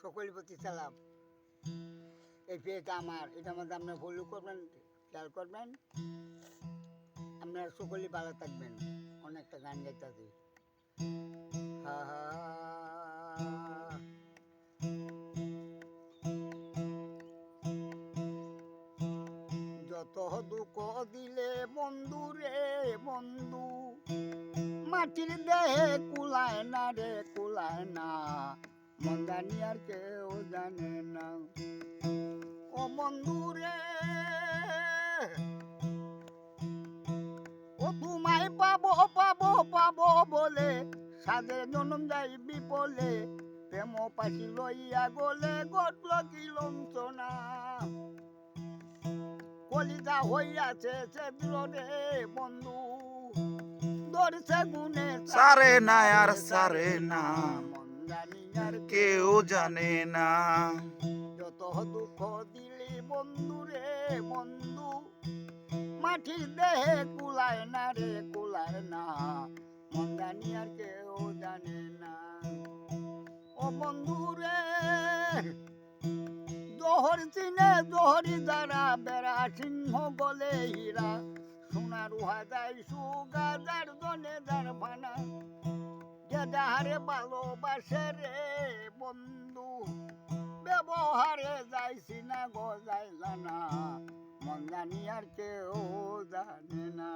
সকলের প্রতি সালাম। এই পেয়েটা আমার, এটা মধ্যে আপনারা ফলো করবেন, খেয়াল করবেন, আপনারা সকলেই ভালো থাকবেন। অনেকটা গান গাইতেছি। হা হা যত দুঃখ দিলে বন্ধু রে বন্ধু, মাটির দেহে কুলায় না রে কুলায় না, মন জানি আর কেউ জানে না। ও বন্ধু রে, ও তোমায় পাবো পাবো পাবো বলে সাধে জনম যাই বিপলে, প্রেম পাখি লইয়া গলে ঘটল কি লঞ্চনা। কলিজা হইয়াছে সেদ্র রে বন্ধু, ধরছে গুনে সারে না আর সারে না, মন জানি আর কেউ জানে না। যত দুঃখ দিলি বন্ধু রে বন্ধু, মাটির দেহে কুলায় না রে কুলায় না, মন জানি আর কেউ জানে না। ও বন্ধু রে, জোহর চিনে জোহরি দ্বারা বেড়া সিংহ বলে হীরা, সোনার উহা যায় সুগা যার জনে যার ফানা, যে যাহারে ভালোবাসে রে বন্ধু, ব্যবহারে যাইছি না গো যাইলা না, মন জানি আর কেউ জানে না।